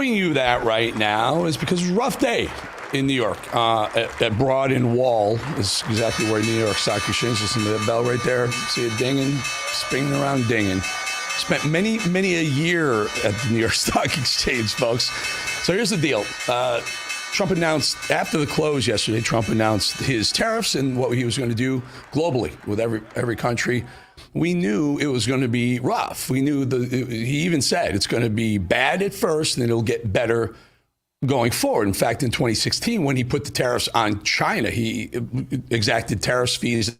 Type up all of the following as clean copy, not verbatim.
showing you that right now is because it's a rough day in New York. At Broad and Wall is exactly where New York Stock Exchange. Listen to that bell right there. See it dinging, spinning around, dinging. Spent many a year at the New York Stock Exchange, folks. So here's the deal. Trump announced after the close yesterday, Trump announced his tariffs and what he was going to do globally with every country. We knew it was going to be rough. We knew he even said it's going to be bad at first and it'll get better going forward. In fact, in 2016, when he put the tariffs on China, he exacted tariffs fees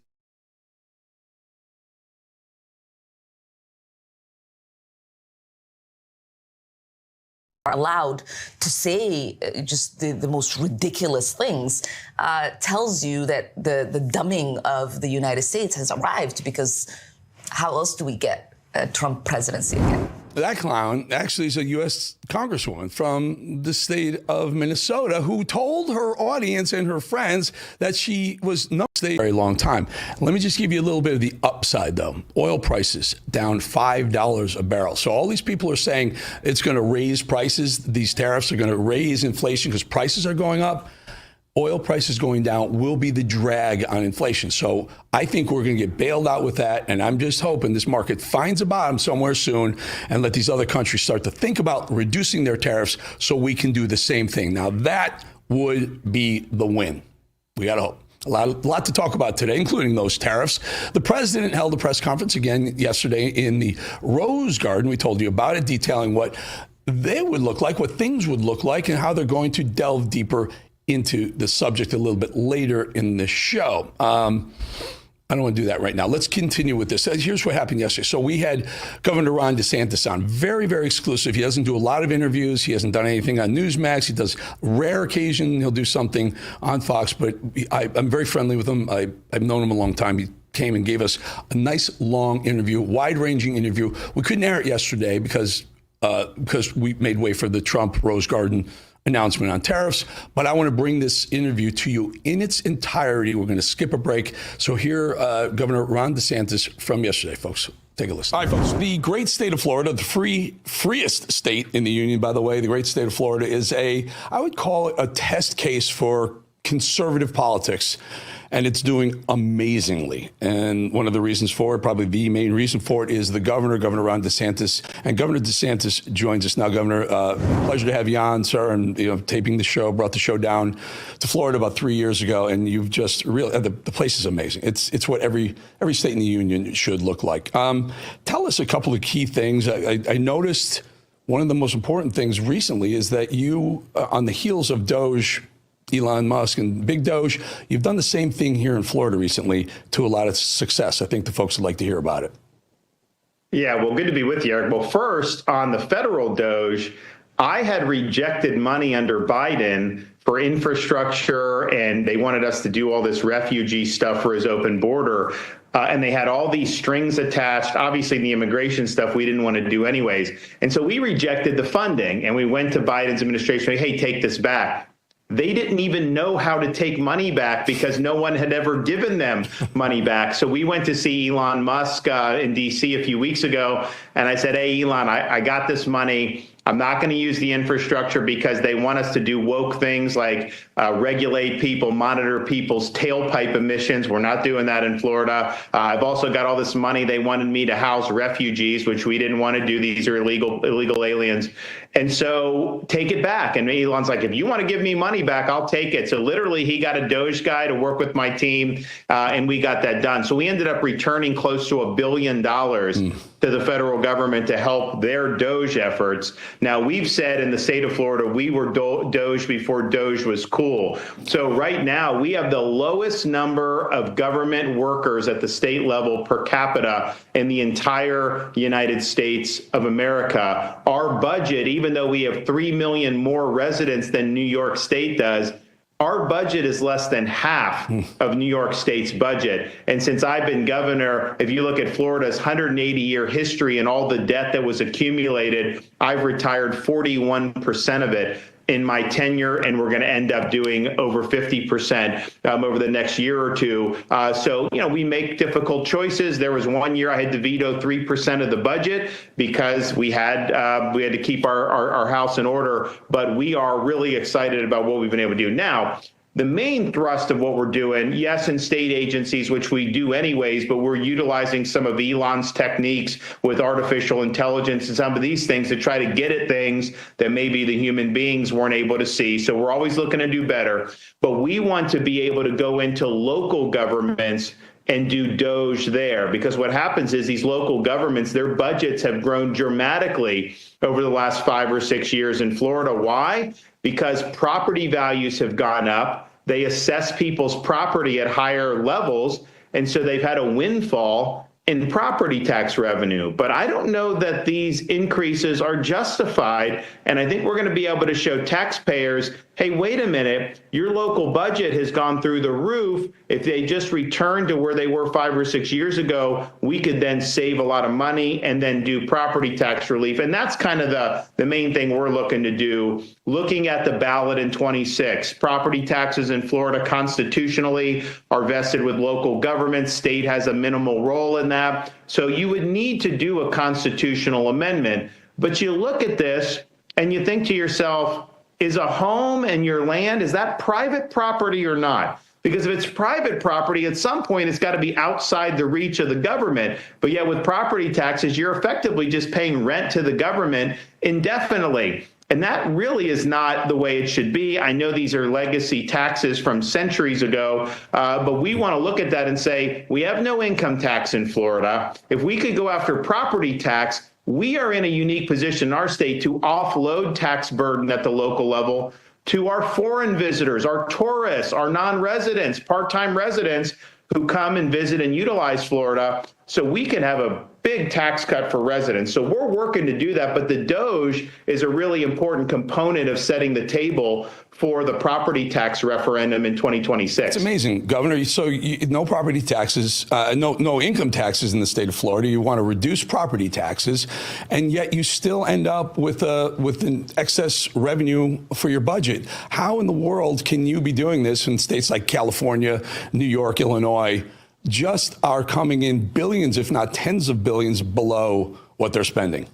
are allowed to say just the most ridiculous things tells you that the dumbing of the United States has arrived, because how else do we get a Trump presidency again? That clown actually is a U.S. Congresswoman from the state of Minnesota who told her audience and her friends that she was not staying for a very long time. Let me just give you a little bit of the upside, though. Oil prices down $5 a barrel. So all these people are saying it's going to raise prices. These tariffs are going to raise inflation because prices are going up. Oil prices going down will be the drag on inflation. So I think we're going to get bailed out with that. And I'm just hoping this market finds a bottom somewhere soon and let these other countries start to think about reducing their tariffs so we can do the same thing. Now, that would be the win. We got to hope. A lot to talk about today, including those tariffs. The president held a press conference again yesterday in the Rose Garden. We told you about it, detailing what they would look like, what things would look like, and how they're going to delve deeper into the subject a little bit later in the show. I don't want to do that right now. Let's continue with this. Here's what happened yesterday. So we had Governor Ron DeSantis on, very, very exclusive. He doesn't do a lot of interviews. He hasn't done anything on Newsmax. He does rare occasion. He'll do something on Fox, but I'm very friendly with him. I've known him a long time. He came and gave us a nice long interview, wide-ranging interview. We couldn't air it yesterday because we made way for the Trump Rose Garden announcement on tariffs, but I want to bring this interview to you in its entirety. We're going to skip a break. So here, Governor Ron DeSantis from yesterday, folks. Take a listen. All right, folks. The great state of Florida, the freest state in the union, by the way, the great state of Florida is I would call it a test case for conservative politics. And it's doing amazingly. And one of the reasons for it, probably the main reason for it, is the Governor Ron DeSantis. And Governor DeSantis joins us now. Governor, pleasure to have you on, sir. And taping the show, brought the show down to Florida about 3 years ago, and you've just really the place is amazing. It's what every state in the union should look like. Tell us a couple of key things. I noticed one of the most important things recently is that you, on the heels of Doge, Elon Musk and Big Doge, you've done the same thing here in Florida recently to a lot of success. I think the folks would like to hear about it. Yeah, well, good to be with you, Eric. Well, first, on the federal Doge, I had rejected money under Biden for infrastructure, and they wanted us to do all this refugee stuff for his open border. And they had all these strings attached. Obviously, the immigration stuff we didn't want to do anyways. And so we rejected the funding, and we went to Biden's administration, hey, take this back. They didn't even know how to take money back because no one had ever given them money back. So we went to see Elon Musk in D.C. a few weeks ago, and I said, hey, Elon, I got this money. I'm not going to use the infrastructure because they want us to do woke things like regulate people, monitor people's tailpipe emissions. We're not doing that in Florida. I've also got all this money. They wanted me to house refugees, which we didn't want to do. These are illegal aliens. And so take it back. And Elon's like, if you want to give me money back, I'll take it. So literally, he got a Doge guy to work with my team, and we got that done. So we ended up returning close to $1 billion to the federal government to help their Doge efforts. Now, we've said in the state of Florida, we were Doge before Doge was cool. So right now, we have the lowest number of government workers at the state level per capita in the entire United States of America. Our budget, even though we have 3 million more residents than New York State does, our budget is less than half of New York State's budget. And since I've been governor, if you look at Florida's 180-year history and all the debt that was accumulated, I've retired 41% of it. in my tenure, and we're going to end up doing over 50% over the next year or two. So, we make difficult choices. There was one year I had to veto 3% of the budget because we had to keep our house in order. But we are really excited about what we've been able to do now. The main thrust of what we're doing, yes, in state agencies, which we do anyways, but we're utilizing some of Elon's techniques with artificial intelligence and some of these things to try to get at things that maybe the human beings weren't able to see. So we're always looking to do better. But we want to be able to go into local governments and do DOGE there, because what happens is these local governments, their budgets have grown dramatically over the last 5 or 6 years in Florida. Why? Because property values have gone up. They assess people's property at higher levels, and so they've had a windfall in property tax revenue. But I don't know that these increases are justified, and I think we're going to be able to show taxpayers, hey, wait a minute, your local budget has gone through the roof. If they just return to where they were 5 or 6 years ago, we could then save a lot of money and then do property tax relief. And that's kind of the main thing we're looking to do. Looking at the ballot in 26, property taxes in Florida constitutionally are vested with local governments. State has a minimal role in that. So you would need to do a constitutional amendment. But you look at this and you think to yourself, is a home and your land, is that private property or not? Because if it's private property, at some point it's got to be outside the reach of the government. But yet with property taxes, you're effectively just paying rent to the government indefinitely. And that really is not the way it should be. I know these are legacy taxes from centuries ago, but we want to look at that and say, we have no income tax in Florida. If we could go after property tax, we are in a unique position in our state to offload tax burden at the local level to our foreign visitors, our tourists, our non-residents, part-time residents who come and visit and utilize Florida, so we can have a big tax cut for residents. So we're working to do that, but the DOGE is a really important component of setting the table for the property tax referendum in 2026. It's amazing, Governor. So no property taxes, no income taxes in the state of Florida. You want to reduce property taxes, and yet you still end up with an excess revenue for your budget. How in the world can you be doing this in states like California, New York, Illinois, just are coming in billions, if not tens of billions, below what they're spending?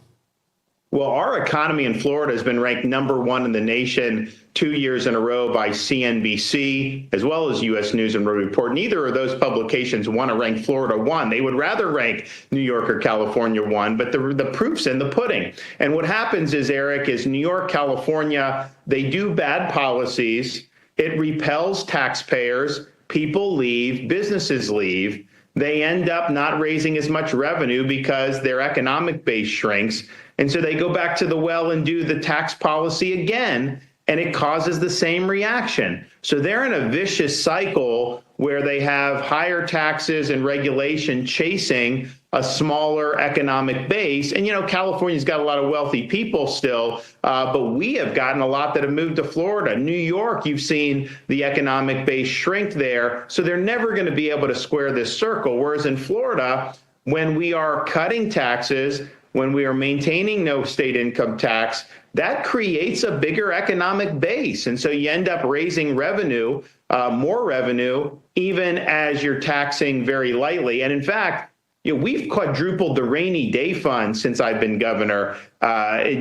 Well, our economy in Florida has been ranked #1 in the nation 2 years in a row by CNBC, as well as U.S. News and World Report. Neither of those publications want to rank Florida 1. They would rather rank New York or California 1, but the proof's in the pudding. And what happens is, Eric, is New York, California, they do bad policies. It repels taxpayers. People leave, businesses leave. They end up not raising as much revenue because their economic base shrinks. And so they go back to the well and do the tax policy again, and it causes the same reaction. So they're in a vicious cycle where they have higher taxes and regulation chasing a smaller economic base. And, California's got a lot of wealthy people still, but we have gotten a lot that have moved to Florida. New York, you've seen the economic base shrink there. So they're never going to be able to square this circle. Whereas in Florida, when we are cutting taxes, when we are maintaining no state income tax, that creates a bigger economic base. And so you end up raising revenue, more revenue, even as you're taxing very lightly. And in fact, we've quadrupled the rainy day fund since I've been governor,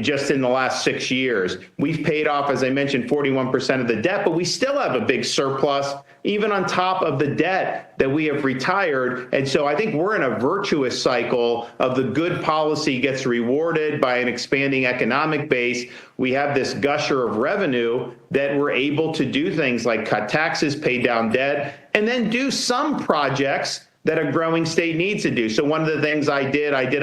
just in the last 6 years. We've paid off, as I mentioned, 41% of the debt, but we still have a big surplus, even on top of the debt that we have retired. And so I think we're in a virtuous cycle of the good policy gets rewarded by an expanding economic base. We have this gusher of revenue that we're able to do things like cut taxes, pay down debt, and then do some projects that a growing state needs to do. So one of the things I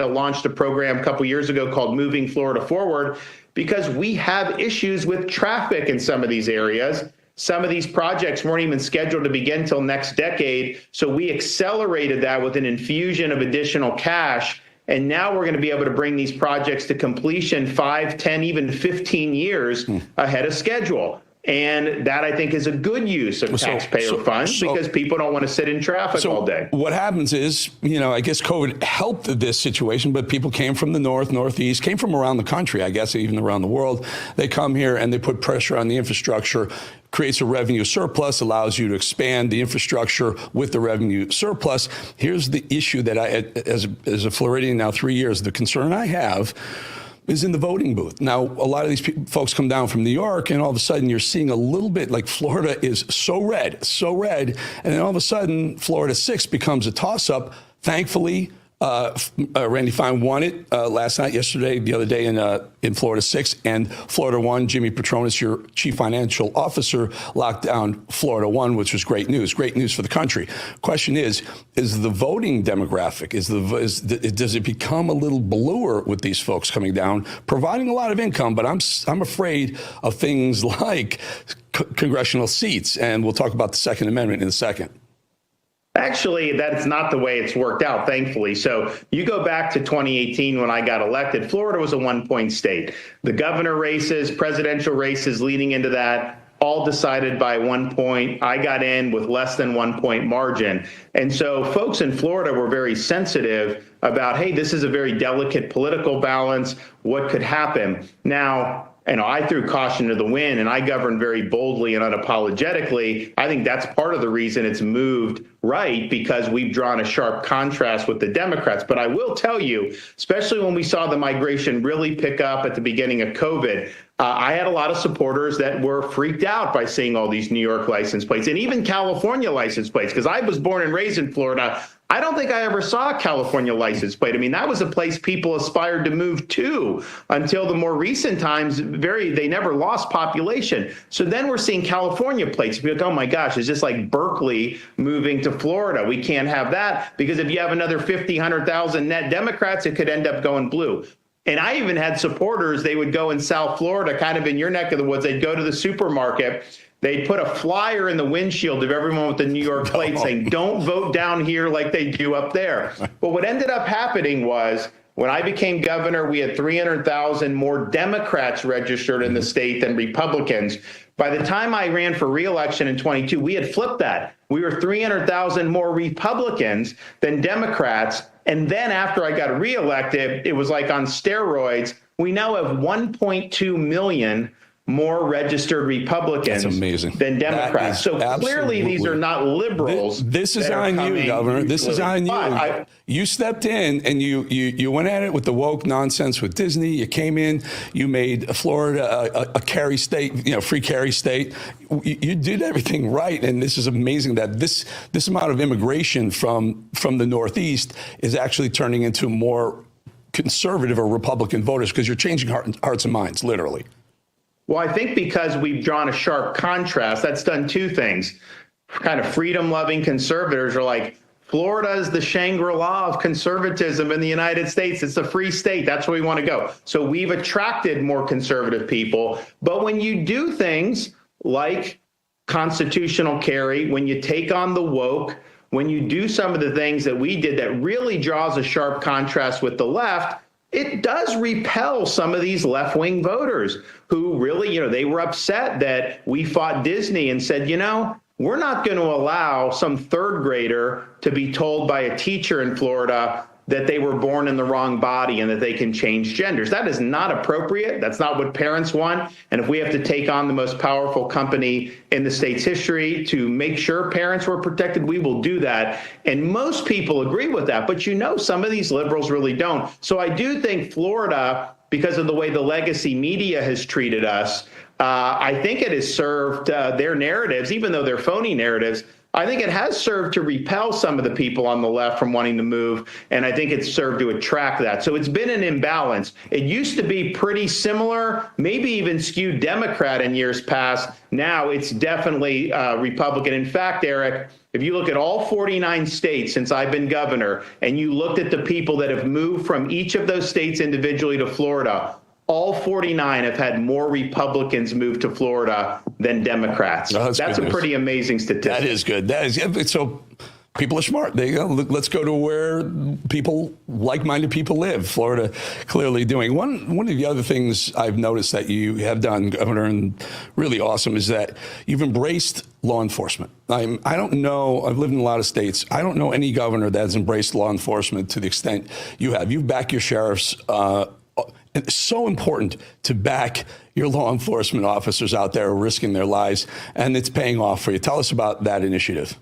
launched a program a couple years ago called Moving Florida Forward, because we have issues with traffic in some of these areas. Some of these projects weren't even scheduled to begin till next decade. So we accelerated that with an infusion of additional cash. And now we're going to be able to bring these projects to completion 5, 10, even 15 years ahead of schedule. And that, I think, is a good use of taxpayer funds because people don't want to sit in traffic all day. What happens is, I guess COVID helped this situation, but people came from the north, northeast, came from around the country, I guess, even around the world. They come here and they put pressure on the infrastructure, creates a revenue surplus, allows you to expand the infrastructure with the revenue surplus. Here's the issue that as a Floridian now 3 years, the concern I have is in the voting booth. Now, a lot of these folks come down from New York, and all of a sudden you're seeing a little bit like Florida is so red, and then all of a sudden Florida 6 becomes a toss-up. Thankfully, Randy Fine won it last night, yesterday, the other day in Florida 6, and Florida 1, Jimmy Petronis, your chief financial officer, locked down Florida 1, which was great news for the country. Question is the voting demographic, does it become a little bluer with these folks coming down, providing a lot of income, but I'm afraid of things like congressional seats, and we'll talk about the Second Amendment in a second. Actually, that's not the way it's worked out, thankfully. So you go back to 2018 when I got elected, Florida was a 1-point state. The governor races, presidential races leading into that, all decided by 1 point. I got in with less than 1 point margin. And so folks in Florida were very sensitive about, hey, this is a very delicate political balance. What could happen? Now, I threw caution to the wind and I governed very boldly and unapologetically. I think that's part of the reason it's moved right, because we've drawn a sharp contrast with the Democrats. But I will tell you, especially when we saw the migration really pick up at the beginning of COVID, I had a lot of supporters that were freaked out by seeing all these New York license plates and even California license plates, because I was born and raised in Florida. I don't think I ever saw a California license plate. I mean, that was a place people aspired to move to until the more recent times. They never lost population. So then we're seeing California plates. People go, oh my gosh, it's just like Berkeley moving to Florida. We can't have that, because if you have another 50, 100,000 net Democrats, it could end up going blue. And I even had supporters, they would go in South Florida, kind of in your neck of the woods. They'd go to the supermarket. They'd put a flyer in the windshield of everyone with the New York plate saying, don't vote down here like they do up there. But what ended up happening was, when I became governor, we had 300,000 more Democrats registered in the state than Republicans. By the time I ran for re-election in 22, we had flipped that. We were 300,000 more Republicans than Democrats. And then after I got reelected, it was like on steroids. We now have 1.2 million more registered Republicans than Democrats. So clearly these are not liberals. This is on you, Governor. This is on you. You stepped in and you went at it with the woke nonsense with Disney. You came in, you made Florida a carry state, free carry state. You did everything right, and this is amazing that this amount of immigration from the Northeast is actually turning into more conservative or Republican voters, because you're changing hearts and minds, literally. Well, I think because we've drawn a sharp contrast, that's done two things. Kind of freedom-loving conservators are like, Florida is the Shangri-La of conservatism in the United States. It's a free state. That's where we want to go. So we've attracted more conservative people. But when you do things like constitutional carry, when you take on the woke, when you do some of the things that we did that really draws a sharp contrast with the left, it does repel some of these left-wing voters who really, they were upset that we fought Disney and said, we're not going to allow some third grader to be told by a teacher in Florida that they were born in the wrong body and that they can change genders. That is not appropriate. That's not what parents want. And if we have to take on the most powerful company in the state's history to make sure parents were protected, we will do that. And most people agree with that. But some of these liberals really don't. So I do think Florida, because of the way the legacy media has treated us, I think it has served their narratives, even though they're phony narratives. I think it has served to repel some of the people on the left from wanting to move, and I think it's served to attract that. So it's been an imbalance. It used to be pretty similar, maybe even skewed Democrat in years past. Now it's definitely Republican. In fact, Eric, if you look at all 49 states since I've been governor, and you looked at the people that have moved from each of those states individually to Florida, all 49 have had more Republicans move to Florida than Democrats. Oh, that's a pretty amazing statistic. That is good. So People are smart. They go, let's go to where like-minded people live. Florida clearly doing. One of the other things I've noticed that you have done, Governor, and really awesome, is that you've embraced law enforcement. I don't know, I've lived in a lot of states. I don't know any governor that's embraced law enforcement to the extent you have. You back your sheriffs. It's so important to back your law enforcement officers out there risking their lives, and it's paying off for you. Tell us about that initiative.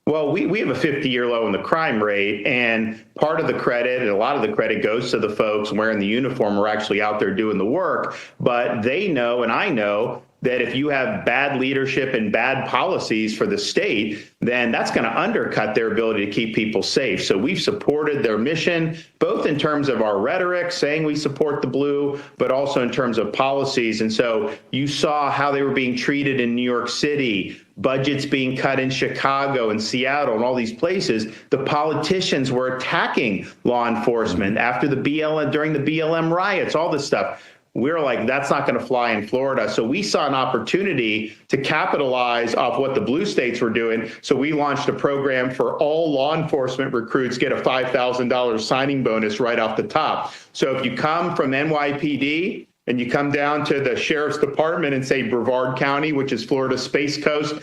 Well, we have a 50-year low in the crime rate, and part of the credit and a lot of the credit goes to the folks wearing the uniform who are actually out there doing the work. But they know, and I know, that if you have bad leadership and bad policies for the state, then that's going to undercut their ability to keep people safe. So we've supported their mission, both in terms of our rhetoric, saying we support the blue, but also in terms of policies. And so you saw how they were being treated in New York City, budgets being cut in Chicago and Seattle and all these places. The politicians were attacking law enforcement after the BLM, during the BLM riots, all this stuff. We're like, that's not going to fly in Florida. So we saw an opportunity to capitalize off what the blue states were doing. So we launched a program for all law enforcement recruits get a $5,000 signing bonus right off the top. So if you come from NYPD and you come down to the sheriff's department in, say, Brevard County, which is Florida's Space Coast,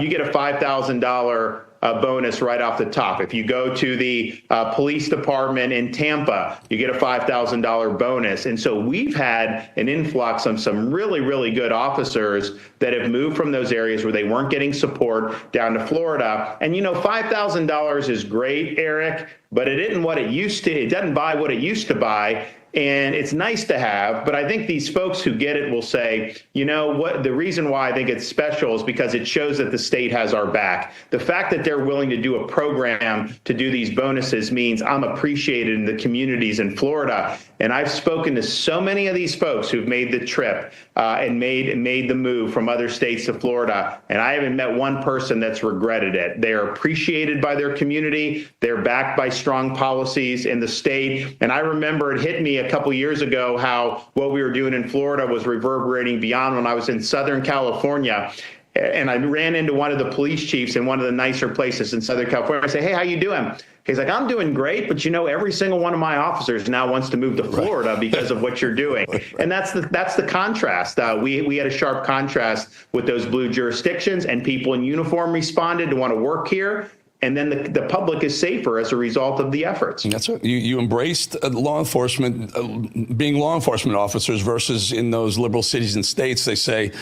you get a $5,000 bonus right off the top. If you go to the police department in Tampa, you get a $5,000 bonus. And so we've had an influx of some really, really good officers that have moved from those areas where they weren't getting support down to Florida. And, you know, $5,000 is great, Eric, but it isn't what it used to. It doesn't buy what it used to buy. And it's nice to have, but I think these folks who get it will say, you know what, the reason why I think it's special is because it shows that the state has our back. The fact that they're willing to do a program to do these bonuses means I'm appreciated in the communities in Florida. And I've spoken to so many of these folks who've made the trip and made the move from other states to Florida, and I haven't met one person that's regretted it. They're appreciated by their community. They're backed by strong policies in the state. And I remember it hit me a couple years ago how what we were doing in Florida was reverberating beyond when I was in Southern California. And I ran into one of the police chiefs in one of the nicer places in Southern California. I say, hey, how you doing? He's like, I'm doing great, but you know, every single one of my officers now wants to move to Florida because of what you're doing. And that's the contrast. We had a sharp contrast with those blue jurisdictions, and people in uniform responded to want to work here. And then the public is safer as a result of the efforts. That's right. You embraced law enforcement, being law enforcement officers versus in those liberal cities and states, they say,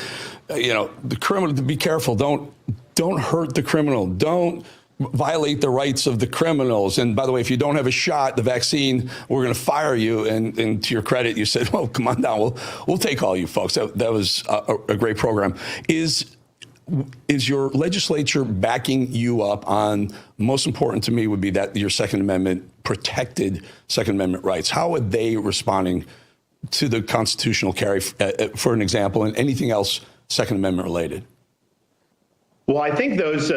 you know, the criminal, be careful. Don't hurt the criminal. Don't violate the rights of the criminals. And by the way, if you don't have a shot, the vaccine, we're going to fire you. And to your credit, you said, well, come on down. We'll take all you folks. That was a great program. Is your legislature backing you up on, most important to me would be that your Second Amendment, protected Second Amendment rights? How are they responding to the constitutional carry, for an example, and anything else Second Amendment related? Well, I think those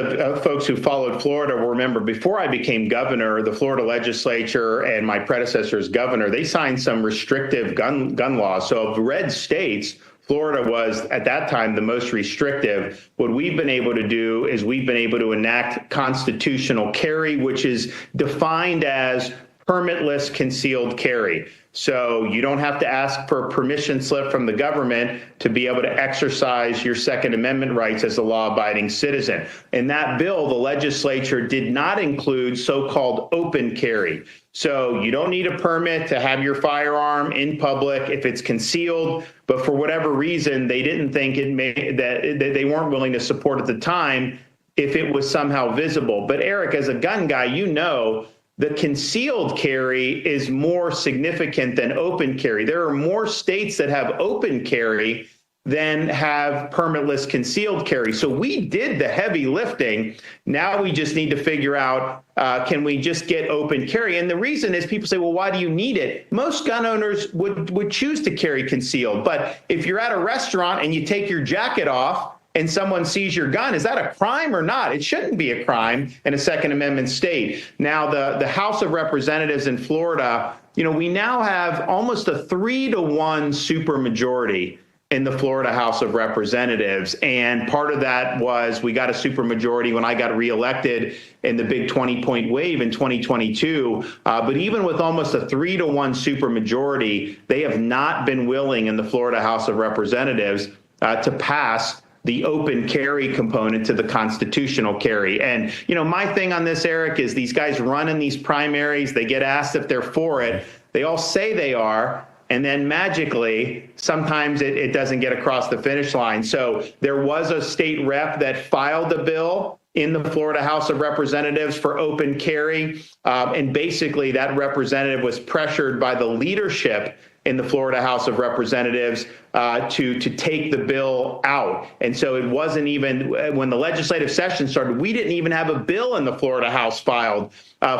folks who followed Florida will remember before I became governor, the Florida legislature and my predecessor as governor, they signed some restrictive gun laws. So of red states, Florida was, at that time, the most restrictive. What we've been able to do is we've been able to enact constitutional carry, which is defined as permitless concealed carry. So you don't have to ask for a permission slip from the government to be able to exercise your Second Amendment rights as a law-abiding citizen. In that bill, the legislature did not include so-called open carry. So you don't need a permit to have your firearm in public if it's concealed, but for whatever reason, they didn't think that they weren't willing to support at the time if it was somehow visible. But Eric, as a gun guy, you know, the concealed carry is more significant than open carry. There are more states that have open carry than have permitless concealed carry. So we did the heavy lifting. Now we just need to figure out, can we just get open carry? And the reason is people say, well, why do you need it? Most gun owners would choose to carry concealed. But if you're at a restaurant and you take your jacket off and someone sees your gun, is that a crime or not? It shouldn't be a crime in a Second Amendment state. Now, the House of Representatives in Florida, you know, we now have almost a 3-to-1 supermajority in the Florida House of Representatives. And part of that was we got a supermajority when I got reelected in the big 20-point wave in 2022. But even with almost a 3-to-1 supermajority, they have not been willing in the Florida House of Representatives to pass the open carry component to the constitutional carry. And, my thing on this, Eric, is these guys run in these primaries. They get asked if they're for it. They all say they are. And then magically, sometimes it doesn't get across the finish line. So there was a state rep that filed a bill in the Florida House of Representatives for open carry. And basically that representative was pressured by the leadership in the Florida House of Representatives to take the bill out. And so it wasn't even, when the legislative session started, we didn't even have a bill in the Florida House filed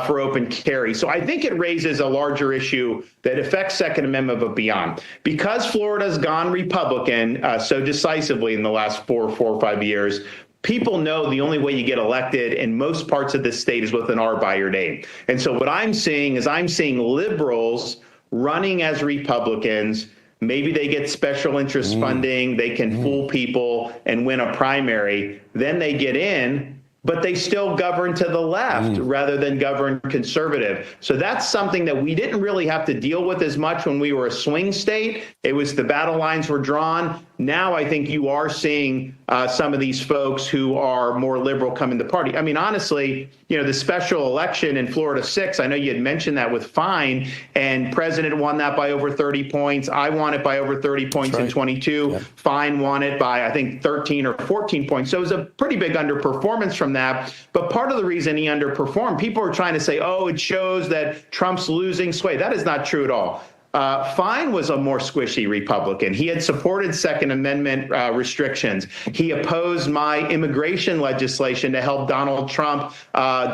for open carry. So I think it raises a larger issue that affects Second Amendment but beyond. Because Florida's gone Republican so decisively in the last 4 or 5 years, people know the only way you get elected in most parts of this state is with an R by your name. And so what I'm seeing is liberals running as Republicans. Maybe they get special interest funding, they can fool people and win a primary. Then they get in, but they still govern to the left rather than govern conservative. So that's something that we didn't really have to deal with as much when we were a swing state. It was the battle lines were drawn. Now I think you are seeing some of these folks who are more liberal come in the party. I mean, honestly, the special election in Florida 6, I know you had mentioned that with Fine, and President won that by over 30 points. I won it by over 30 points in 22. Yeah. Fine won it by, I think, 13 or 14 points. So it was a pretty big underperformance from that. But part of the reason he underperformed, people are trying to say, oh, it shows that Trump's losing sway. That is not true at all. Fine was a more squishy Republican. He had supported Second Amendment restrictions. He opposed my immigration legislation to help Donald Trump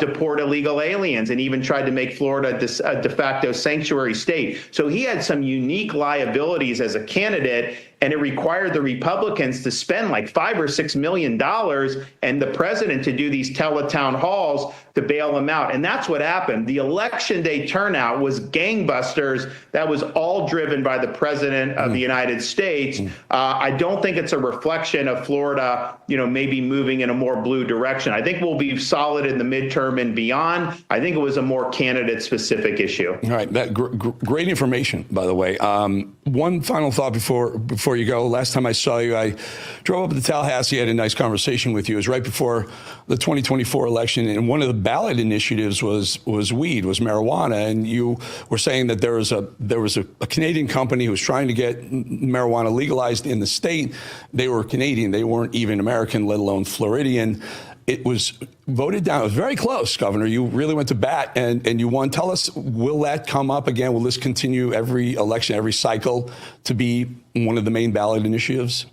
deport illegal aliens, and even tried to make Florida a de facto sanctuary state. So he had some unique liabilities as a candidate, and it required the Republicans to spend like $5 or $6 million and the president to do these teletown halls to bail him out. And that's what happened. The election day turnout was gangbusters. That was all driven by the president of the United States. I don't think it's a reflection of Florida, maybe moving in a more blue direction. I think we'll be solid in the midterm and beyond. I think it was a more candidate specific issue. All right. That great information, by the way. One final thought before you go. Last time I saw you, I drove up to Tallahassee, had a nice conversation with you. It was right before the 2024 election, and one of the ballot initiatives was marijuana, and you were saying that there was a Canadian company who was trying to get marijuana legalized in the state. They were Canadian, they weren't even American, let alone Floridian. It was voted down. It was very close, Governor. You really went to bat and you won. Tell us, will that come up again? Will this continue every election, every cycle to be one of the main ballot initiatives?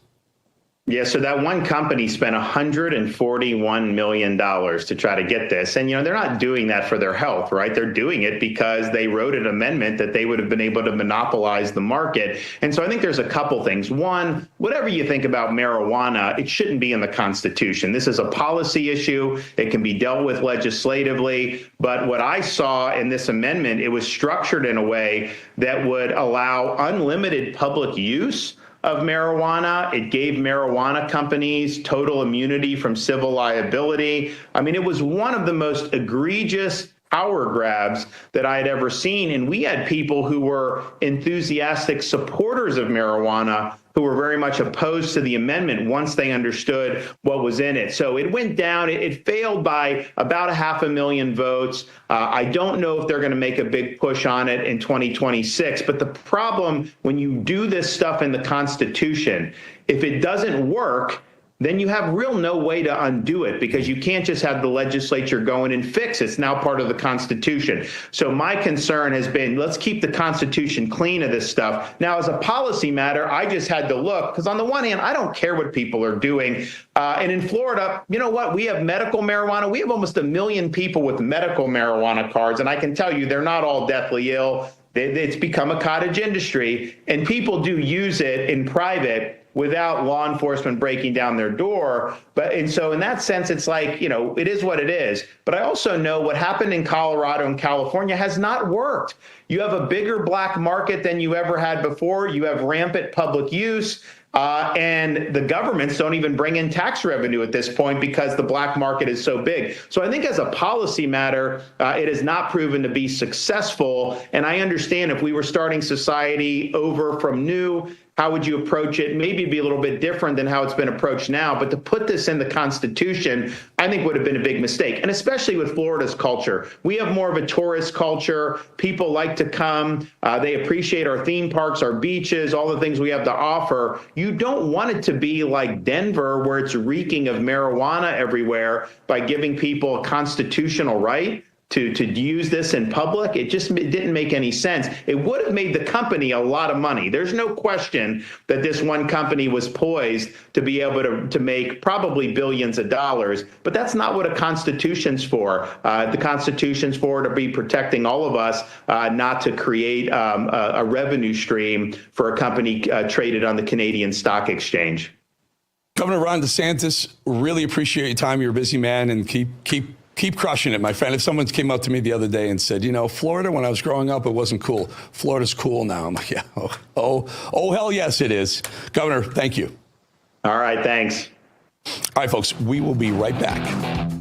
Yeah, so that one company spent $141 million to try to get this. And, they're not doing that for their health, right? They're doing it because they wrote an amendment that they would have been able to monopolize the market. And so I think there's a couple things. One, whatever you think about marijuana, it shouldn't be in the Constitution. This is a policy issue. It can be dealt with legislatively. But what I saw in this amendment, it was structured in a way that would allow unlimited public use of marijuana. It gave marijuana companies total immunity from civil liability. I mean, it was one of the most egregious power grabs that I had ever seen. And we had people who were enthusiastic supporters of marijuana who were very much opposed to the amendment once they understood what was in it. So it went down. It failed by about 500,000 votes. I don't know if they're going to make a big push on it in 2026. But the problem when you do this stuff in the Constitution, if it doesn't work, then you have no way to undo it, because you can't just have the legislature go in and fix it. It's now part of the Constitution. So my concern has been, let's keep the Constitution clean of this stuff. Now, as a policy matter, I just had to look, because on the one hand, I don't care what people are doing. And in Florida, you know what? We have medical marijuana. We have almost 1 million people with medical marijuana cards. And I can tell you, they're not all deathly ill. It's become a cottage industry, and people do use it in private without law enforcement breaking down their door. And so in that sense, it's like, it is what it is. But I also know what happened in Colorado and California has not worked. You have a bigger black market than you ever had before. You have rampant public use. And the governments don't even bring in tax revenue at this point because the black market is so big. So I think as a policy matter, it has not proven to be successful. And I understand if we were starting society over from new, how would you approach it? Maybe be a little bit different than how it's been approached now. But to put this in the Constitution, I think would have been a big mistake. And especially with Florida's culture. We have more of a tourist culture. People like to come. They appreciate our theme parks, our beaches, all the things we have to offer. You don't want it to be like Denver, where it's reeking of marijuana everywhere, by giving people a constitutional right to use this in public. It didn't make any sense. It would have made the company a lot of money. There's no question that this one company was poised to be able to make probably billions of dollars, but that's not what a constitution's for. The constitution's for to be protecting all of us, not to create a revenue stream for a company traded on the Canadian Stock Exchange. Governor Ron DeSantis, really appreciate your time. You're a busy man, and keep crushing it, my friend. If someone came up to me the other day and said, Florida, when I was growing up, it wasn't cool. Florida's cool now. I'm like, yeah, oh, hell yes, it is. Governor, thank you. All right, thanks. All right, folks, we will be right back.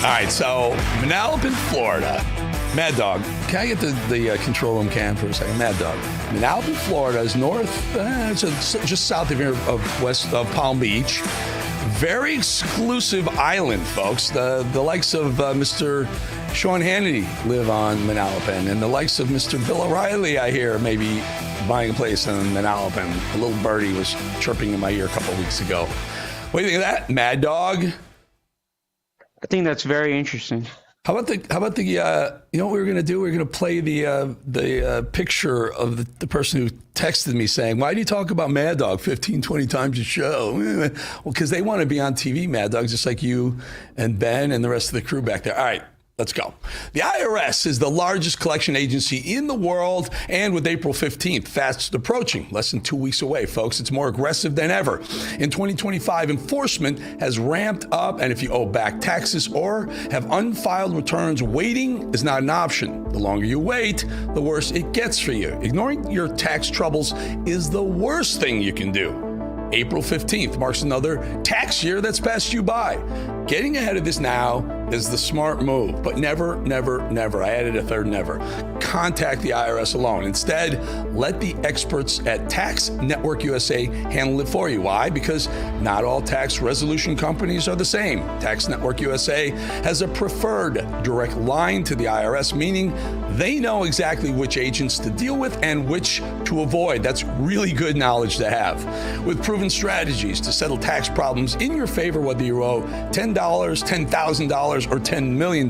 All right, so Manalapan, Florida. Mad Dog. Can I get the control room cam for a second? Mad Dog. Manalapan, Florida is north, just south of here, west of Palm Beach. Very exclusive island, folks. The likes of Mr. Sean Hannity live on Manalapan, and the likes of Mr. Bill O'Reilly, I hear, maybe buying a place in Manalapan. A little birdie was chirping in my ear a couple of weeks ago. What do you think of that, Mad Dog? I think that's very interesting. How about the you know what we were going to do? We were going to play the picture of the person who texted me saying, why do you talk about Mad Dog 15, 20 times a show? Well, because they want to be on TV, Mad Dog, just like you and Ben and the rest of the crew back there. All right, Let's go. The IRS is the largest collection agency in the world, and with April 15th fast approaching, less than 2 weeks away, folks, it's more aggressive than ever. In 2025, enforcement has ramped up, and if you owe back taxes or have unfiled returns, waiting is not an option. The longer you wait, the worse it gets for you. Ignoring your tax troubles is the worst thing you can do. April 15th marks another tax year that's passed you by. Getting ahead of this now is the smart move, but never, never, never, I added a third never, contact the IRS alone. Instead, let the experts at Tax Network USA handle it for you. Why? Because not all tax resolution companies are the same. Tax Network USA has a preferred direct line to the IRS, meaning they know exactly which agents to deal with and which to avoid. That's really good knowledge to have. With proven strategies to settle tax problems in your favor, whether you owe $10, $10,000, or $10 million,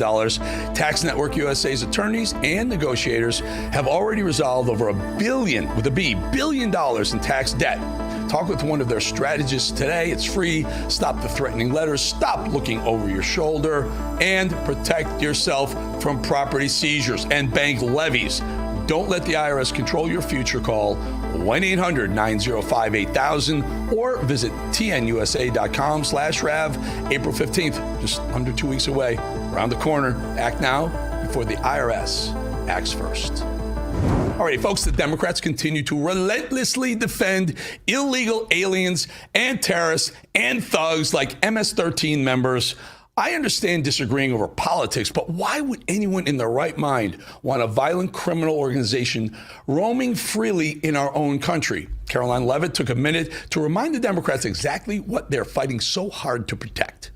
Tax Network USA's attorneys and negotiators have already resolved over $1 billion, with a B, $1 billion in tax debt. Talk with one of their strategists today. It's free. Stop the threatening letters. Stop looking over your shoulder and protect yourself from property seizures and bank levies. Don't let the IRS control your future. Call 1-800-905-8000 or visit tnusa.com/RAV. April 15th, just under 2 weeks away, around the corner. Act now before the IRS acts first. All right, folks, the Democrats continue to relentlessly defend illegal aliens and terrorists and thugs like MS-13 members. I understand disagreeing over politics, but why would anyone in their right mind want a violent criminal organization roaming freely in our own country? Caroline Levitt took a minute to remind the Democrats exactly what they're fighting so hard to protect.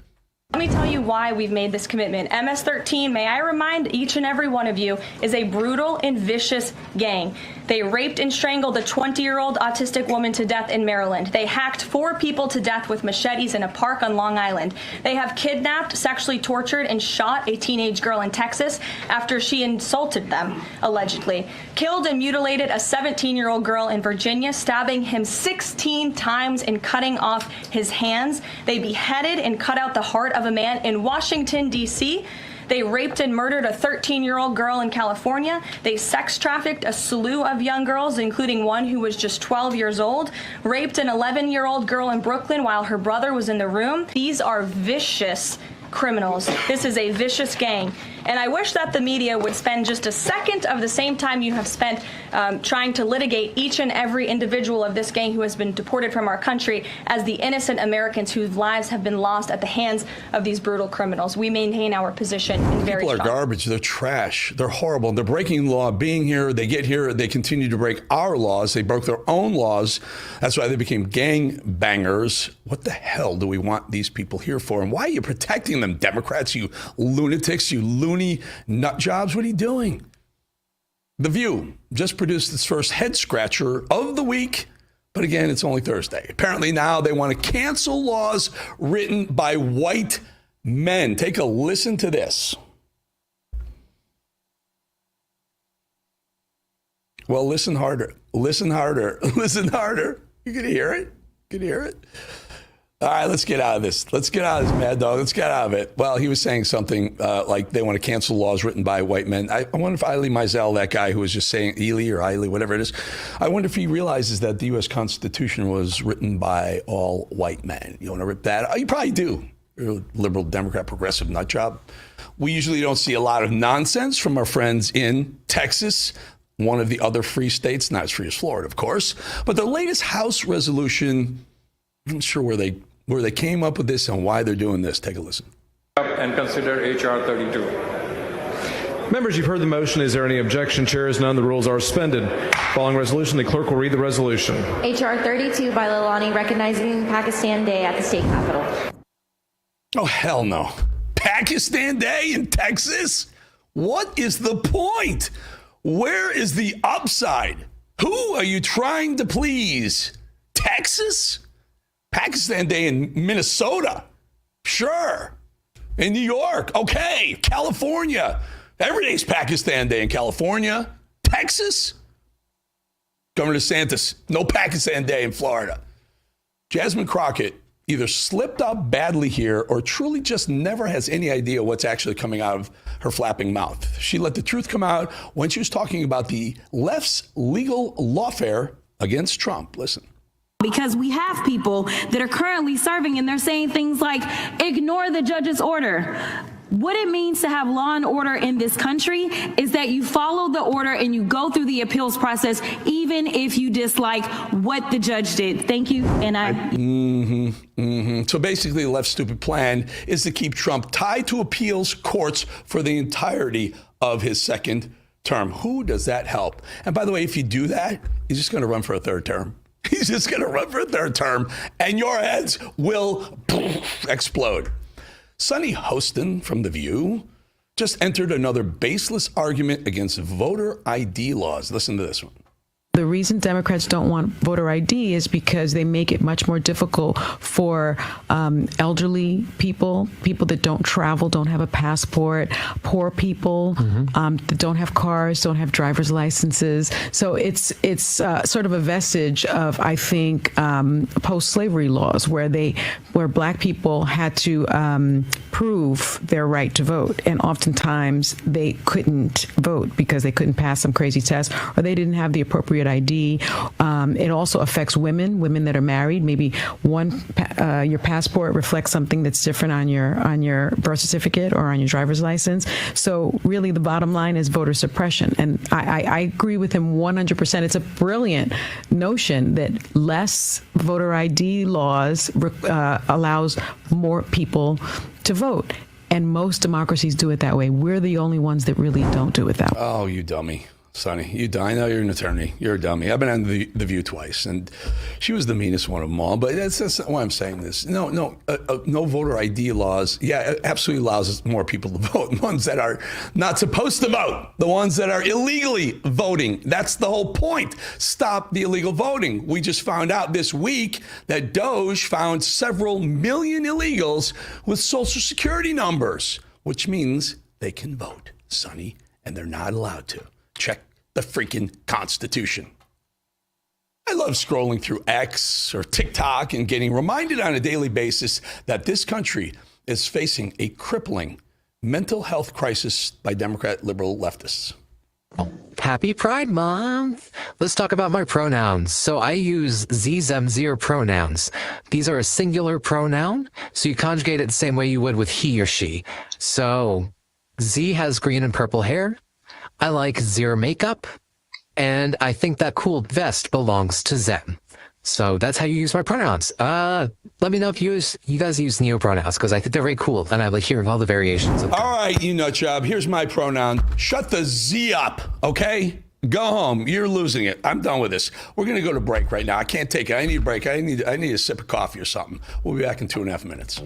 Let me tell you why we've made this commitment. MS-13, may I remind each and every one of you, is a brutal and vicious gang. They raped and strangled a 20-year-old autistic woman to death in Maryland. They hacked 4 people to death with machetes in a park on Long Island. They have kidnapped, sexually tortured, and shot a teenage girl in Texas after she insulted them, allegedly. Killed and mutilated a 17-year-old girl in Virginia, stabbing him 16 times and cutting off his hands. They beheaded and cut out the heart of a man in Washington, D.C. They raped and murdered a 13-year-old girl in California. They sex trafficked a slew of young girls, including one who was just 12 years old. Raped an 11-year-old girl in Brooklyn while her brother was in the room. These are vicious criminals. This is a vicious gang. And I wish that the media would spend just a second of the same time you have spent trying to litigate each and every individual of this gang who has been deported from our country as the innocent Americans whose lives have been lost at the hands of these brutal criminals. We maintain our position in very People are strong. garbage. They're trash. They're horrible. They're breaking the law. Being here, they get here, they continue to break our laws. They broke their own laws. That's why they became gang bangers. What the hell do we want these people here for? And why are you protecting them, Democrats, you lunatics, you loony nut jobs? What are you doing? The View just produced its first head scratcher of the week, but again, it's only Thursday. Apparently now they want to cancel laws written by white men. Take a listen to this. Well, listen harder. Listen harder. Listen harder. You can hear it? You can hear it? All right, let's get out of this. Let's get out of this, Mad Dog. Let's get out of it. Well, he was saying something like they want to cancel laws written by white men. I wonder if Elie Meisel, that guy who was just saying Ely or Eiley, whatever it is, I wonder if he realizes that the U.S. Constitution was written by all white men. You want to rip that? Oh, you probably do. You're a liberal, Democrat, progressive nut job. We usually don't see a lot of nonsense from our friends in Texas, one of the other free states, not as free as Florida, of course. But the latest House resolution, I'm not sure where they came up with this and why they're doing this. Take a listen. And consider H.R. 32. Members, you've heard the motion. Is there any objection? Chair is none. The rules are suspended. Following resolution, the clerk will read the resolution. H.R. 32 by Lalani recognizing Pakistan Day at the state capitol. Oh, hell no. Pakistan Day in Texas? What is the point? Where is the upside? Who are you trying to please? Texas? Pakistan Day in Minnesota? Sure. In New York? Okay. California? Every day's Pakistan Day in California. Texas? Governor DeSantis, no Pakistan Day in Florida. Jasmine Crockett either slipped up badly here or truly just never has any idea what's actually coming out of her flapping mouth. She let the truth come out when she was talking about the left's legal lawfare against Trump. Listen. Because we have people that are currently serving and they're saying things like, ignore the judge's order. What it means to have law and order in this country is that you follow the order and you go through the appeals process, even if you dislike what the judge did. Thank you. And So basically, the left's stupid plan is to keep Trump tied to appeals courts for the entirety of his second term. Who does that help? And by the way, if you do that, he's just going to run for a third term. He's just going to run for a third term, and your heads will explode. Sonny Hostin from The View just entered another baseless argument against voter ID laws. Listen to this one. The reason Democrats don't want voter ID is because they make it much more difficult for elderly people, people that don't travel, don't have a passport, poor people that don't have cars, don't have driver's licenses. So it's sort of a vestige of, I think, post-slavery laws where black people had to prove their right to vote, and oftentimes they couldn't vote because they couldn't pass some crazy test or they didn't have the appropriate ID. It also affects women that are married. Maybe your passport reflects something that's different on your birth certificate or on your driver's license. So really, the bottom line is voter suppression. And I agree with him 100%. It's a brilliant notion that less voter ID laws allows more people to vote. And most democracies do it that way. We're the only ones that really don't do it that way. Oh, you dummy. Sonny, I know you're an attorney. You're a dummy. I've been on the View twice, and she was the meanest one of them all. But that's not why I'm saying this. No voter ID laws. Yeah, it absolutely allows more people to vote. The ones that are not supposed to vote. The ones that are illegally voting. That's the whole point. Stop the illegal voting. We just found out this week that DOJ found several million illegals with Social Security numbers, which means they can vote, Sonny, and they're not allowed to. Check the freaking Constitution. I love scrolling through X or TikTok and getting reminded on a daily basis that this country is facing a crippling mental health crisis by Democrat liberal leftists. Happy Pride Month! Let's talk about my pronouns. So I use Z, them, zir pronouns. These are a singular pronoun, so you conjugate it the same way you would with he or she. So Z has green and purple hair. I like zir makeup, and I think that cool vest belongs to them. So that's how you use my pronouns. Let me know if you guys use neopronouns, because I think they're very cool, and I like hearing all the variations of them. All right, you nut job. Here's my pronoun. Shut the Z up, okay? Go home. You're losing it. I'm done with this. We're going to go to break right now. I can't take it. I need a break. I need a sip of coffee or something. We'll be back in 2.5 minutes.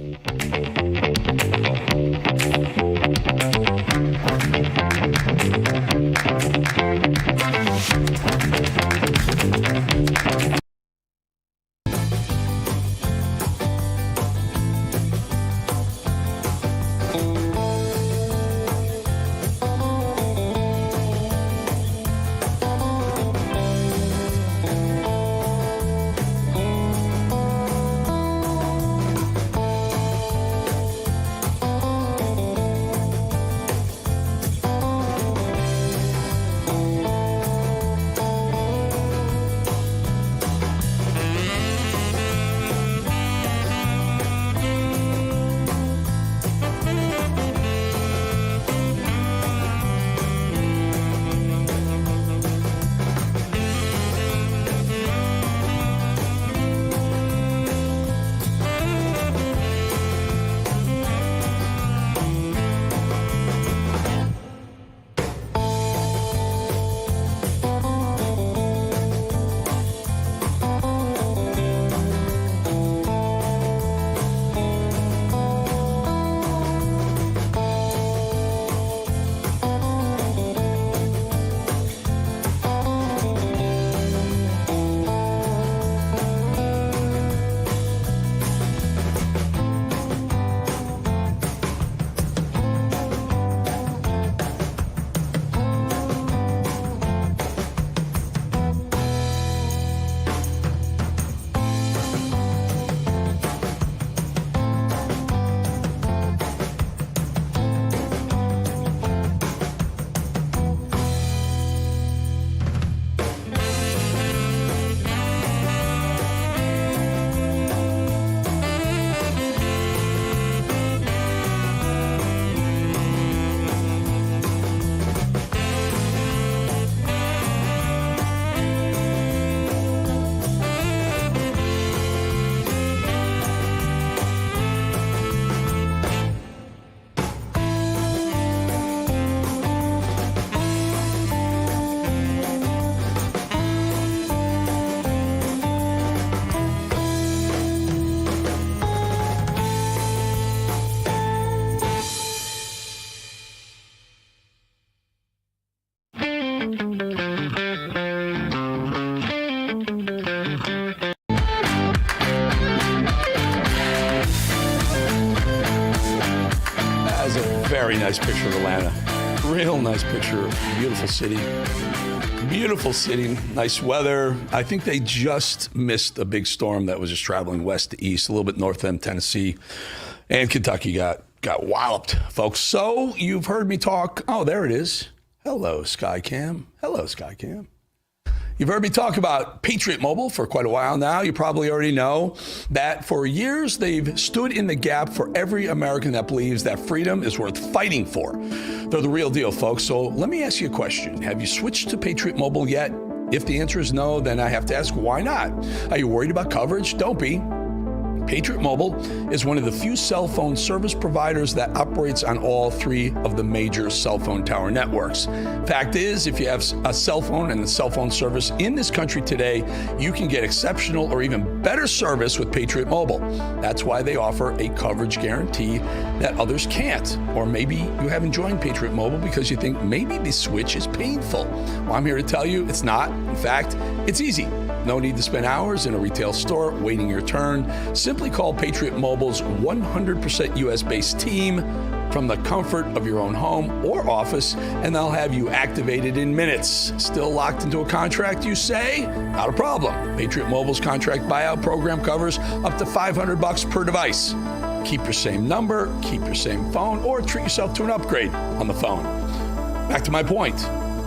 a very nice picture of Atlanta. Real nice picture. Beautiful city. Beautiful city. Nice weather. I think they just missed a big storm that was just traveling west to east, a little bit north of them, Tennessee. And Kentucky got walloped, folks. So you've heard me talk. Oh, there it is. Hello, Skycam. Hello, Skycam. You've heard me talk about Patriot Mobile for quite a while now. You probably already know that for years they've stood in the gap for every American that believes that freedom is worth fighting for. They're the real deal, folks. So let me ask you a question. Have you switched to Patriot Mobile yet? If the answer is no, then I have to ask, why not? Are you worried about coverage? Don't be. Patriot Mobile is one of the few cell phone service providers that operates on all three of the major cell phone tower networks. Fact is, if you have a cell phone and a cell phone service in this country today, you can get exceptional or even better service with Patriot Mobile. That's why they offer a coverage guarantee that others can't. Or maybe you haven't joined Patriot Mobile because you think maybe the switch is painful. Well, I'm here to tell you it's not. In fact, it's easy. No need to spend hours in a retail store waiting your turn. Simply call Patriot Mobile's 100% US-based team from the comfort of your own home or office, and they'll have you activated in minutes. Still locked into a contract, you say? Not a problem. Patriot Mobile's contract buyout program covers up to $500 per device. Keep your same number, keep your same phone, or treat yourself to an upgrade on the phone. Back to my point.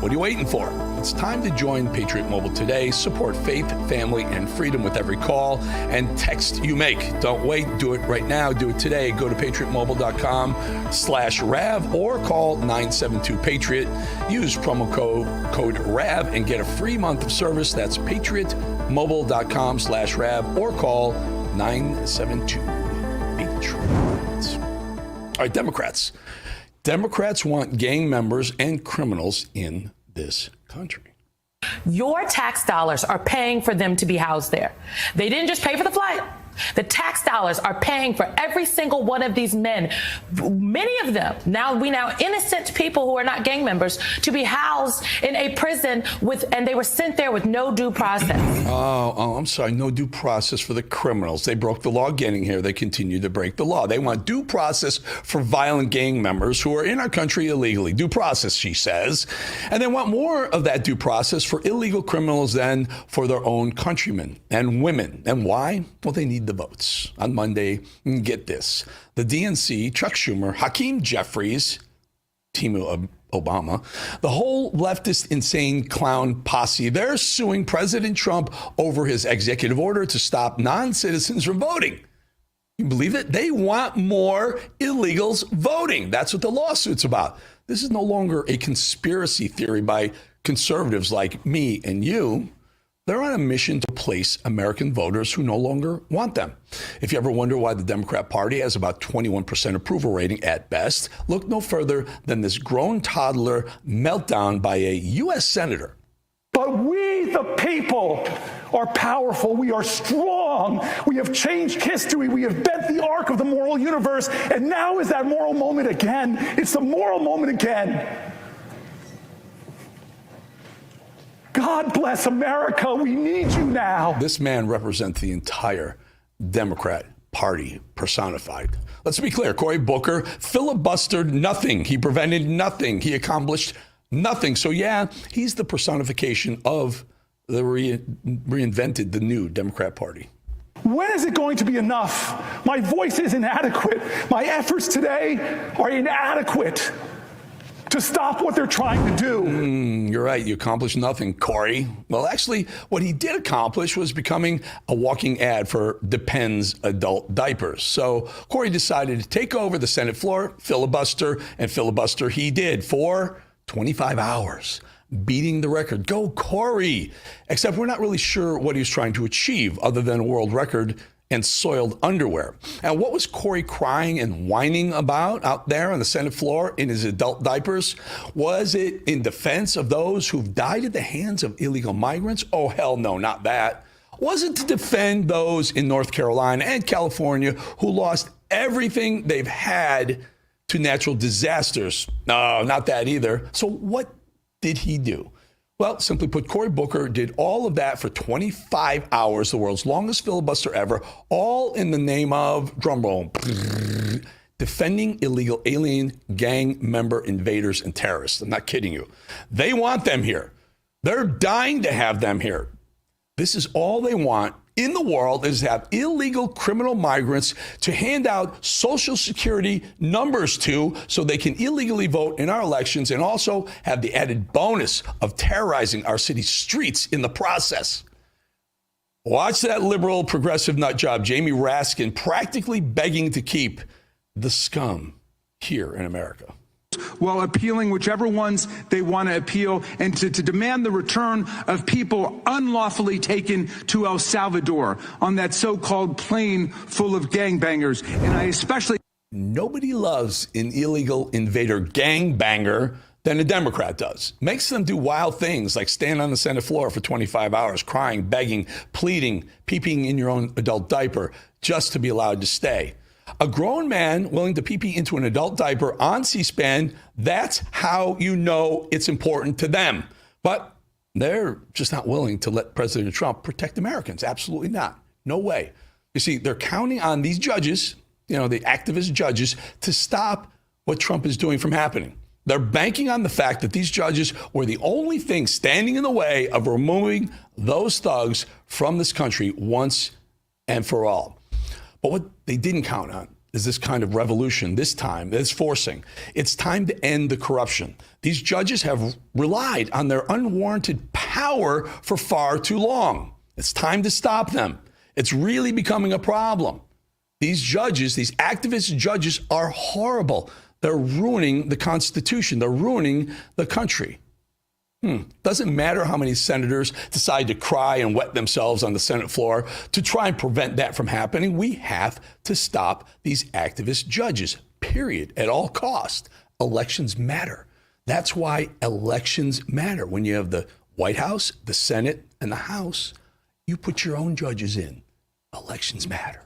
What are you waiting for? It's time to join Patriot Mobile today. Support faith, family, and freedom with every call and text you make. Don't wait. Do it right now. Do it today. Go to patriotmobile.com/RAV or call 972-PATRIOT. Use promo code RAV and get a free month of service. That's patriotmobile.com/RAV or call 972-PATRIOT. All right, Democrats. Democrats want gang members and criminals in this country. Your tax dollars are paying for them to be housed there. They didn't just pay for the flight. The tax dollars are paying for every single one of these men, many of them now innocent people who are not gang members, to be housed in a prison and they were sent there with no due process. Oh, I'm sorry. No due process for the criminals. They broke the law getting here. They continue to break the law. They want due process for violent gang members who are in our country illegally. Due process, she says. And they want more of that due process for illegal criminals than for their own countrymen and women. And why? Well, they need the votes. On Monday, get this. The DNC, Chuck Schumer, Hakeem Jeffries, Team Obama, the whole leftist insane clown posse, they're suing President Trump over his executive order to stop non-citizens from voting. You believe it? They want more illegals voting. That's what the lawsuit's about. This is no longer a conspiracy theory by conservatives like me and you. They're on a mission to replace American voters who no longer want them. If you ever wonder why the Democrat Party has about 21% approval rating at best, look no further than this grown toddler meltdown by a U.S. senator. But we, the people, are powerful. We are strong. We have changed history. We have bent the arc of the moral universe. And now is that moral moment again. It's the moral moment again. God bless America. We need you now. This man represents the entire Democrat Party personified. Let's be clear. Cory Booker filibustered nothing. He prevented nothing. He accomplished nothing. So, yeah, he's the personification of the reinvented, the new Democrat Party. When is it going to be enough? My voice is inadequate. My efforts today are inadequate to stop what they're trying to do. You're right. You accomplished nothing, Cory. Well, actually, what he did accomplish was becoming a walking ad for Depends adult diapers. So Cory decided to take over the Senate floor, filibuster, and filibuster he did for 25 hours, beating the record. Go, Cory! Except we're not really sure what he was trying to achieve other than a world record and soiled underwear. And what was Cory crying and whining about out there on the Senate floor in his adult diapers? Was it in defense of those who've died at the hands of illegal migrants? Oh, hell no, not that. Was it to defend those in North Carolina and California who lost everything they've had to natural disasters? No, not that either. So what did he do? Well, simply put, Cory Booker did all of that for 25 hours, the world's longest filibuster ever, all in the name of, drumroll, defending illegal alien gang member invaders and terrorists. I'm not kidding you. They want them here. They're dying to have them here. This is all they want in the world, is to have illegal criminal migrants to hand out Social Security numbers to so they can illegally vote in our elections and also have the added bonus of terrorizing our city's streets in the process. Watch that liberal progressive nut job, Jamie Raskin, practically begging to keep the scum here in America, while appealing whichever ones they want to appeal, and to demand the return of people unlawfully taken to El Salvador on that so-called plane full of gangbangers. And I especially... Nobody loves an illegal invader gangbanger than a Democrat does. Makes them do wild things like stand on the Senate floor for 25 hours, crying, begging, pleading, peeing in your own adult diaper just to be allowed to stay. A grown man willing to pee into an adult diaper on C-SPAN, that's how you know it's important to them. But they're just not willing to let President Trump protect Americans. Absolutely not. No way. You see, they're counting on these judges, the activist judges, to stop what Trump is doing from happening. They're banking on the fact that these judges were the only thing standing in the way of removing those thugs from this country once and for all. But what they didn't count on is this kind of revolution this time that's forcing. It's time to end the corruption. These judges have relied on their unwarranted power for far too long. It's time to stop them. It's really becoming a problem. These judges, these activist judges, are horrible. They're ruining the Constitution. They're ruining the country. Doesn't matter how many senators decide to cry and wet themselves on the Senate floor to try and prevent that from happening. We have to stop these activist judges, period, at all costs. Elections matter. That's why elections matter. When you have the White House, the Senate, and the House, you put your own judges in. Elections matter.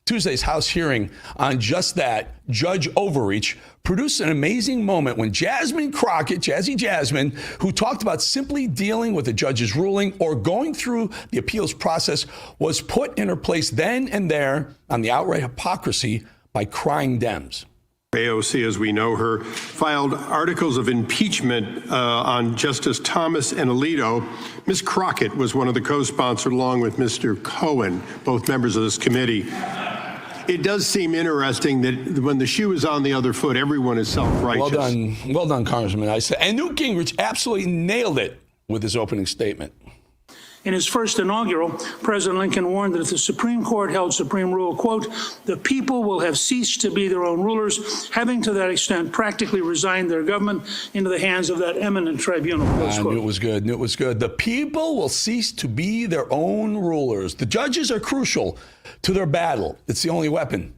Tuesday's House hearing on just that, judge overreach, produced an amazing moment when Jasmine Crockett, Jazzy Jasmine, who talked about simply dealing with the judge's ruling or going through the appeals process, was put in her place then and there on the outright hypocrisy by crying Dems. AOC, as we know her, filed articles of impeachment on Justice Thomas and Alito. Ms. Crockett was one of the co-sponsors, along with Mr. Cohen, both members of this committee. It does seem interesting that when the shoe is on the other foot, everyone is self-righteous. Well done, Congressman. And Newt Gingrich absolutely nailed it with his opening statement. In his first inaugural, President Lincoln warned that if the Supreme Court held supreme rule, quote, the people will have ceased to be their own rulers, having to that extent practically resigned their government into the hands of that eminent tribunal. I knew it was good. Knew it was good. The people will cease to be their own rulers. The judges are crucial to their battle. It's the only weapon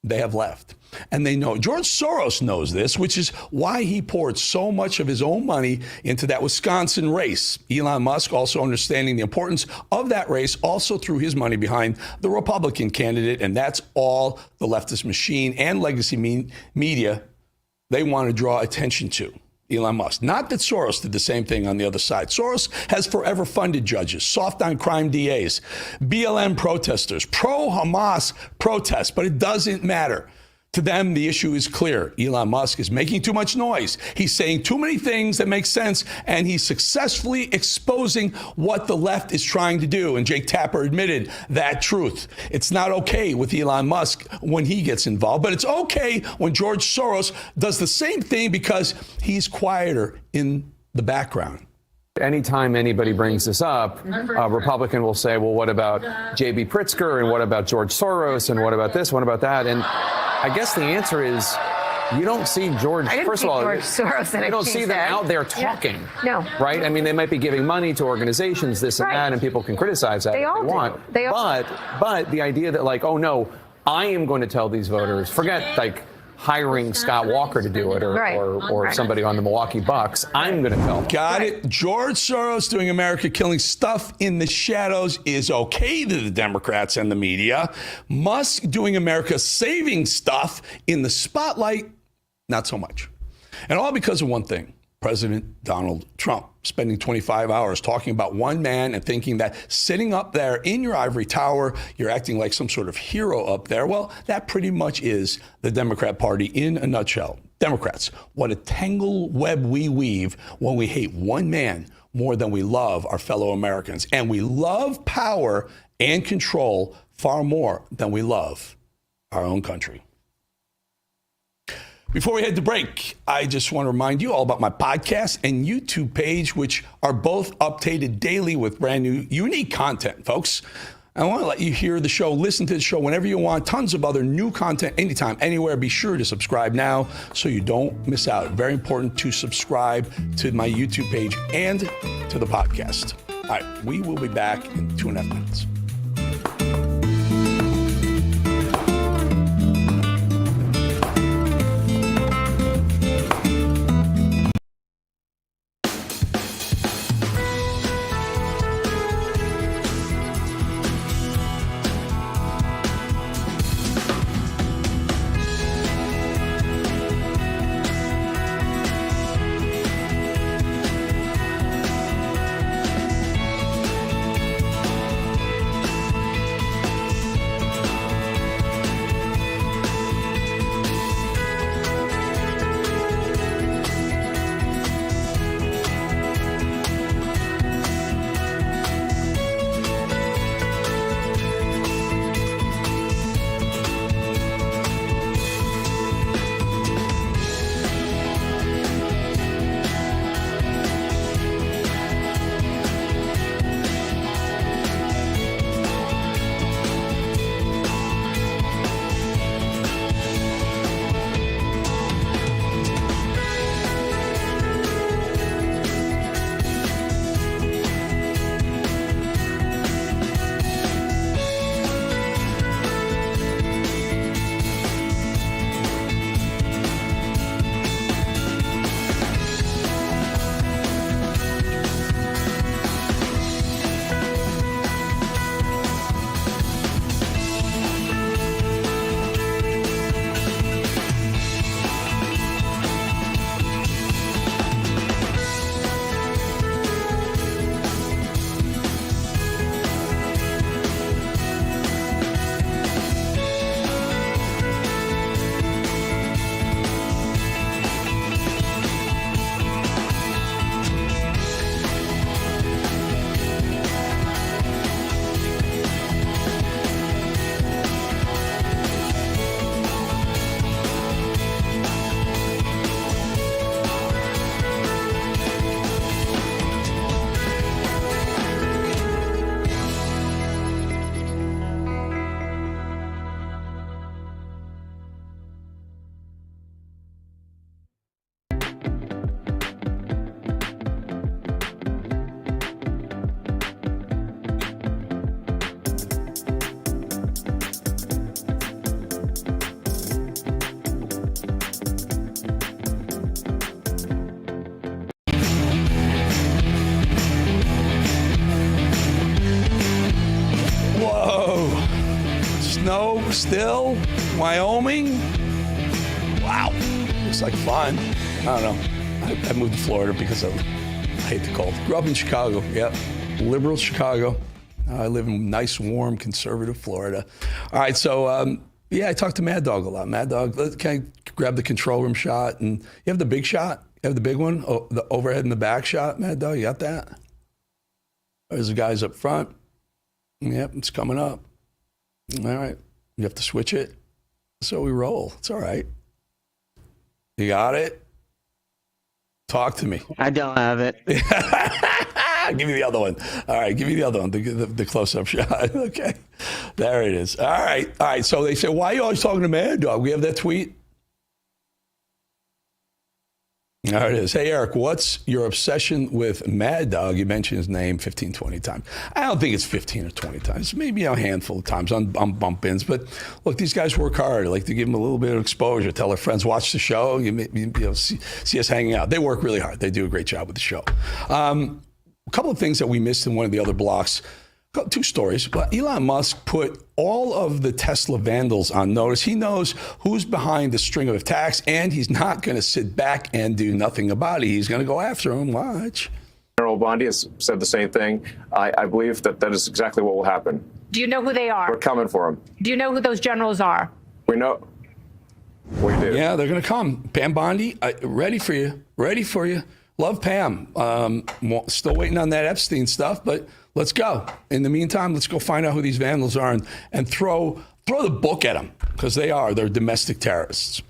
they have left. And they know. George Soros knows this, which is why he poured so much of his own money into that Wisconsin race. Elon Musk, also understanding the importance of that race, also threw his money behind the Republican candidate. And that's all the leftist machine and legacy media they want to draw attention to. Elon Musk. Not that Soros did the same thing on the other side. Soros has forever funded judges, soft on crime DAs, BLM protesters, pro-Hamas protests, but it doesn't matter. To them, the issue is clear. Elon Musk is making too much noise. He's saying too many things that make sense, and he's successfully exposing what the left is trying to do. And Jake Tapper admitted that truth. It's not okay with Elon Musk when he gets involved, but it's okay when George Soros does the same thing because he's quieter in the background. Anytime anybody brings this up, a Republican will say, well, what about J.B. Pritzker, and what about George Soros, and what about this, what about that? And I guess the answer is you don't see George, first of all, George Soros you don't see them out there talking. Yeah. No. Right? I mean, they might be giving money to organizations, this and that, and people can criticize that if they want. But the idea that, like, oh, no, I am going to tell these voters, forget, like, hiring Scott Walker to do it or somebody on the Milwaukee Bucks. I'm going to tell them. Got it. George Soros doing America killing stuff in the shadows is okay to the Democrats and the media. Musk doing America saving stuff in the spotlight, not so much. And all because of one thing. President Donald Trump, spending 25 hours talking about one man and thinking that sitting up there in your ivory tower, you're acting like some sort of hero up there. Well, that pretty much is the Democrat Party in a nutshell. Democrats, what a tangled web we weave when we hate one man more than we love our fellow Americans. And we love power and control far more than we love our own country. Before we head to break, I just want to remind you all about my podcast and YouTube page, which are both updated daily with brand new, unique content, folks. I want to let you hear the show, listen to the show whenever you want. Tons of other new content anytime, anywhere. Be sure to subscribe now so you don't miss out. Very important to subscribe to my YouTube page and to the podcast. All right, we will be back in 2.5 minutes. Snow still, Wyoming. Wow, looks like fun. I don't know. I moved to Florida because I hate the cold. Grew up in Chicago. Yep, liberal Chicago. I live in nice, warm, conservative Florida. All right, so yeah, I talk to Mad Dog a lot. Mad Dog, can I grab the control room shot? And you have the big shot? You have the big one? Oh, the overhead and the back shot, Mad Dog? You got that? There's the guys up front. Yep, it's coming up. All right, you have to switch it. So we roll. It's all right. You got it? Talk to me. I don't have it. Give me the other one. All right, give me the other one, the close-up shot. Okay, there it is. All right. So they say, why are you always talking to Mad Dog? We have that tweet. There it is. Hey, Eric, what's your obsession with Mad Dog? You mentioned his name 15, 20 times. I don't think it's 15 or 20 times. Maybe a handful of times on bump-ins. But look, these guys work hard. I like to give them a little bit of exposure. Tell their friends, watch the show. You know, see us hanging out. They work really hard. They do a great job with the show. A couple of things that we missed in one of the other blocks. Two stories. Well, Elon Musk put all of the Tesla vandals on notice. He knows who's behind the string of attacks, and he's not going to sit back and do nothing about it. He's going to go after him. Watch. General Bondi has said the same thing. I believe that is exactly what will happen. Do you know who they are? We're coming for them. Do you know who those generals are? We know. We do. Yeah, they're going to come. Pam Bondi, ready for you. Ready for you. Love Pam. Still waiting on that Epstein stuff, but let's go. In the meantime, let's go find out who these vandals are and throw the book at them, because they're domestic terrorists.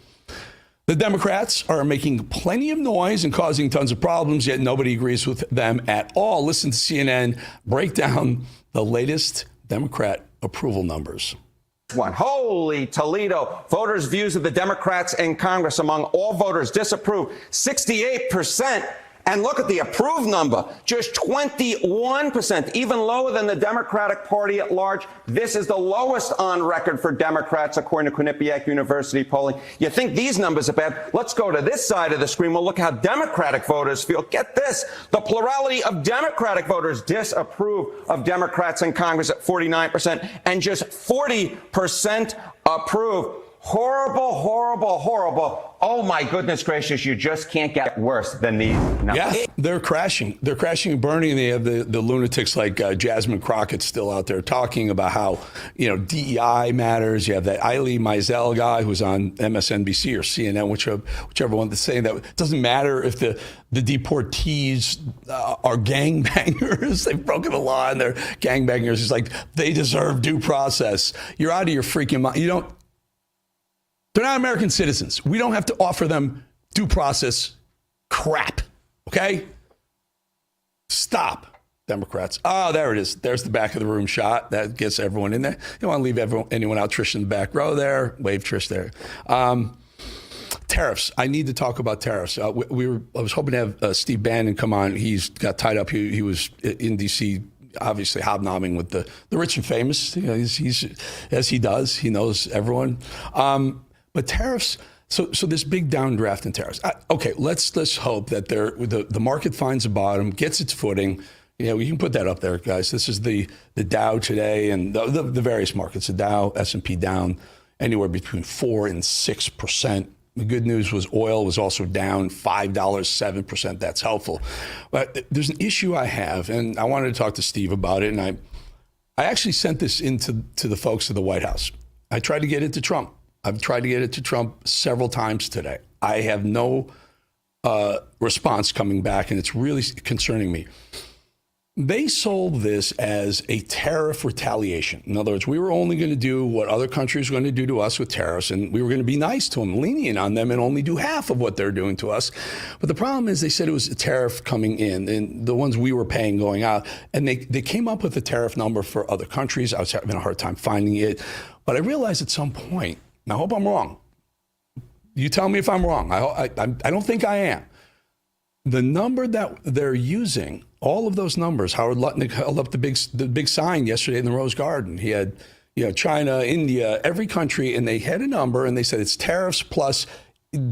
The Democrats are making plenty of noise and causing tons of problems, yet nobody agrees with them at all. Listen to CNN break down the latest Democrat approval numbers. Holy Toledo. Voters' views of the Democrats in Congress among all voters disapprove 68%. And look at the approved number, just 21%, even lower than the Democratic Party at large. This is the lowest on record for Democrats, according to Quinnipiac University polling. You think these numbers are bad? Let's go to this side of the screen. We'll look how Democratic voters feel. Get this. The plurality of Democratic voters disapprove of Democrats in Congress at 49%, and just 40% approve. Horrible, horrible, horrible. Oh, my goodness gracious, you just can't get worse than these numbers. Yeah, they're crashing. They're crashing and burning. They have the lunatics like Jasmine Crockett still out there talking about how, DEI matters. You have that Eiley Meisel guy who's on MSNBC or CNN, whichever one that's saying that it doesn't matter if the deportees are gangbangers. They've broken the law and they're gangbangers. It's like they deserve due process. You're out of your freaking mind. They're not American citizens. We don't have to offer them due process crap, okay? Stop, Democrats. Oh, there it is. There's the back of the room shot. That gets everyone in there. You don't want to leave anyone out. Trish in the back row there. Wave Trish there. Tariffs. I need to talk about tariffs. I was hoping to have Steve Bannon come on. He's got tied up. He was in D.C., obviously hobnobbing with the rich and famous. He's as he does. He knows everyone. But tariffs, so this big downdraft in tariffs. Okay, let's hope that the market finds a bottom, gets its footing. We can put that up there, guys. This is the Dow today and the various markets. The Dow, S&P down anywhere between 4% and 6%. The good news was oil was also down $5, 7%. That's helpful. But there's an issue I have, and I wanted to talk to Steve about it. And I actually sent this into the folks at the White House. I tried to get it to Trump. I've tried to get it to Trump several times today. I have no response coming back, and it's really concerning me. They sold this as a tariff retaliation. In other words, we were only going to do what other countries were going to do to us with tariffs, and we were going to be nice to them, lenient on them, and only do half of what they're doing to us. But the problem is they said it was a tariff coming in, and the ones we were paying going out, and they came up with a tariff number for other countries. I was having a hard time finding it. But I realized at some point, and I hope I'm wrong. You tell me if I'm wrong. I don't think I am. The number that they're using, all of those numbers, Howard Lutnick held up the big sign yesterday in the Rose Garden. He had, China, India, every country, and they had a number, and they said it's tariffs plus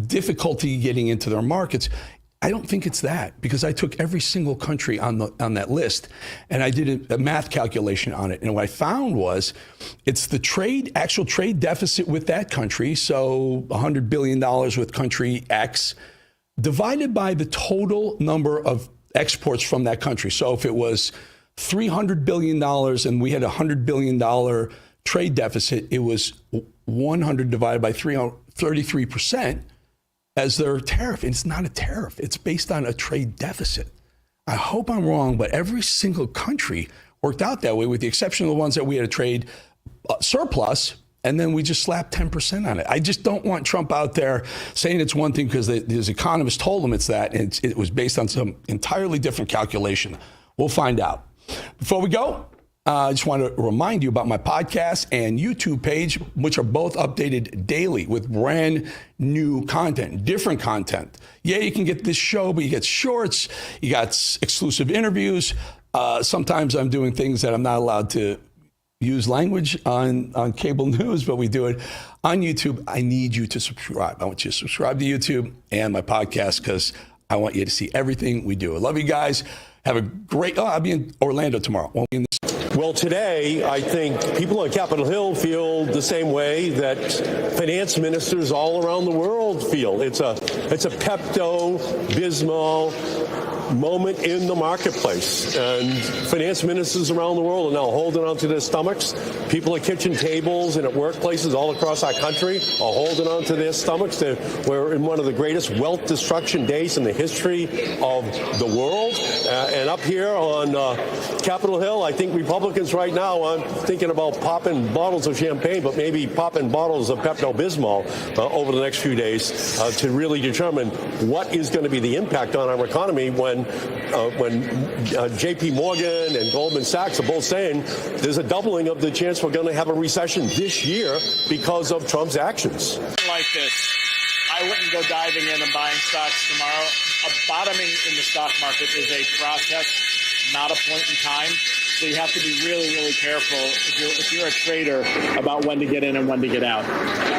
difficulty getting into their markets. I don't think it's that, because I took every single country on that list, and I did a math calculation on it. And what I found was it's the actual trade deficit with that country, so $100 billion with country X, divided by the total number of exports from that country. So if it was $300 billion and we had a $100 billion trade deficit, it was 100 divided by 33% as their tariff. And it's not a tariff. It's based on a trade deficit. I hope I'm wrong, but every single country worked out that way, with the exception of the ones that we had a trade surplus, and then we just slapped 10% on it. I just don't want Trump out there saying it's one thing because his economist told him it's that, and it was based on some entirely different calculation. We'll find out. Before we go, I just want to remind you about my podcast and YouTube page, which are both updated daily with brand new content, different content. Yeah, you can get this show, but you get shorts, you got exclusive interviews. Sometimes I'm doing things that I'm not allowed to use language on cable news, but we do it on YouTube. I need you to subscribe. I want you to subscribe to YouTube and my podcast, because I want you to see everything we do. I love you guys. Have a great, I'll be in Orlando tomorrow. Won't be in this. Well, today, I think people on Capitol Hill feel the same way that finance ministers all around the world feel. It's a Pepto-Bismol moment in the marketplace, and finance ministers around the world are now holding onto their stomachs. People at kitchen tables and at workplaces all across our country are holding onto their stomachs. We're in one of the greatest wealth destruction days in the history of the world. And up here on Capitol Hill, I think Republicans right now aren't thinking about popping bottles of champagne, but maybe popping bottles of Pepto-Bismol over the next few days to really determine what is going to be the impact on our economy when J.P. Morgan and Goldman Sachs are both saying there's a doubling of the chance we're going to have a recession this year because of Trump's actions. Like this, I wouldn't go diving in and buying stocks tomorrow. A bottoming in the stock market is a process, not a point in time. So you have to be really, really careful if you're a trader about when to get in and when to get out.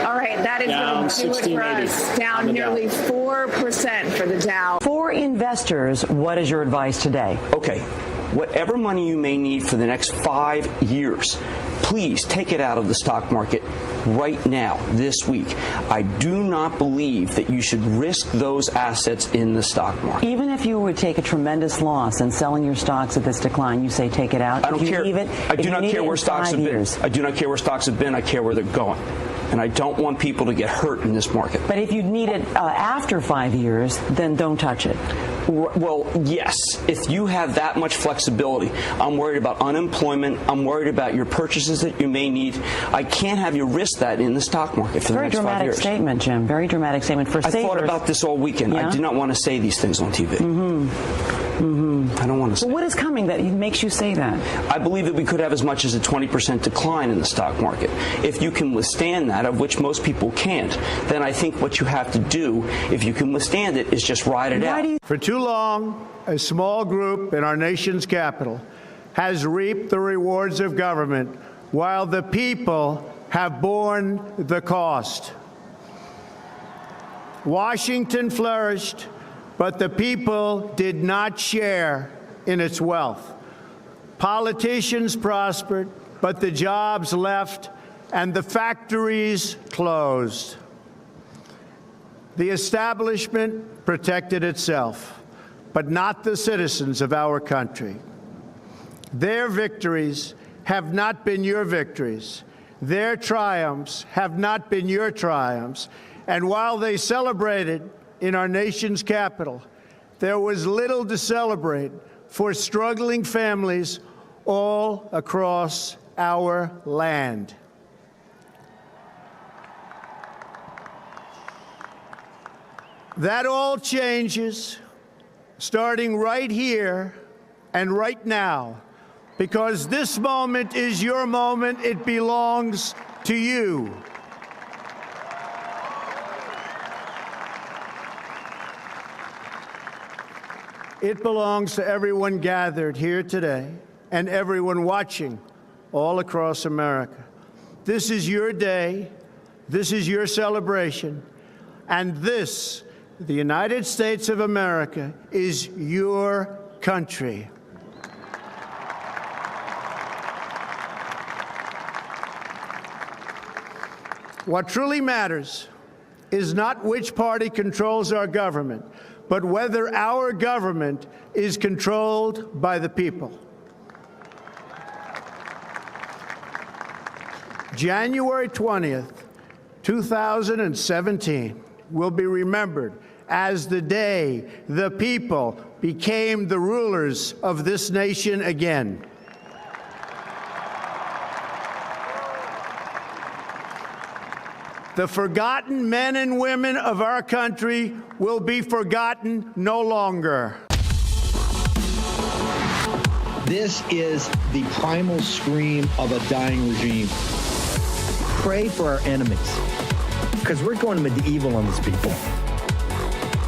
All right, that is going to do it for us. Down nearly 4% for the Dow. For investors, what is your advice today? Okay, whatever money you may need for the next 5 years, please take it out of the stock market right now, this week. I do not believe that you should risk those assets in the stock market. Even if you would take a tremendous loss and selling your stocks at this decline, you say take it out? I don't care. I do not care where stocks have been. I do not care where stocks have been. I care where they're going. And I don't want people to get hurt in this market. But if you need it after 5 years, then don't touch it. Well, yes. If you have that much flexibility, I'm worried about unemployment. I'm worried about your purchases that you may need. I can't have you risk that in the stock market for the next 5 years. Very dramatic statement, Jim. Very dramatic statement for savers. I thought about this all weekend. Yeah? I did not want to say these things on TV. I don't want to say. Well, what is coming that makes you say that? I believe that we could have as much as a 20% decline in the stock market. If you can withstand that, of which most people can't, then I think what you have to do, if you can withstand it, is just ride it out. For too long, a small group in our nation's capital has reaped the rewards of government while the people have borne the cost. Washington flourished, but the people did not share in its wealth. Politicians prospered, but the jobs left and the factories closed. The establishment protected itself, but not the citizens of our country. Their victories have not been your victories. Their triumphs have not been your triumphs. And while they celebrated in our nation's capital, there was little to celebrate for struggling families all across our land. That all changes starting right here and right now, because this moment is your moment. It belongs to you. It belongs to everyone gathered here today and everyone watching all across America. This is your day. This is your celebration. And this, the United States of America, is your country. What truly matters is not which party controls our government, but whether our government is controlled by the people. January 20th, 2017 will be remembered as the day the people became the rulers of this nation again. The forgotten men and women of our country will be forgotten no longer. This is the primal scream of a dying regime. Pray for our enemies, because we're going medieval on these people.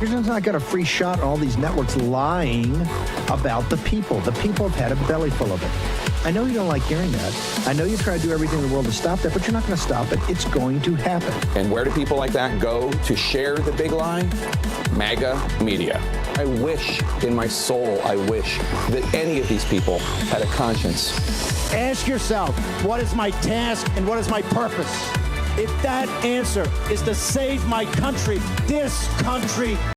You're just not got a free shot on all these networks lying about the people. The people have had a belly full of it. I know you don't like hearing that. I know you try to do everything in the world to stop that, but you're not going to stop it. It's going to happen. And where do people like that go to share the big lie? MAGA media. I wish in my soul, I wish that any of these people had a conscience. Ask yourself, what is my task and what is my purpose? If that answer is to save my country, this country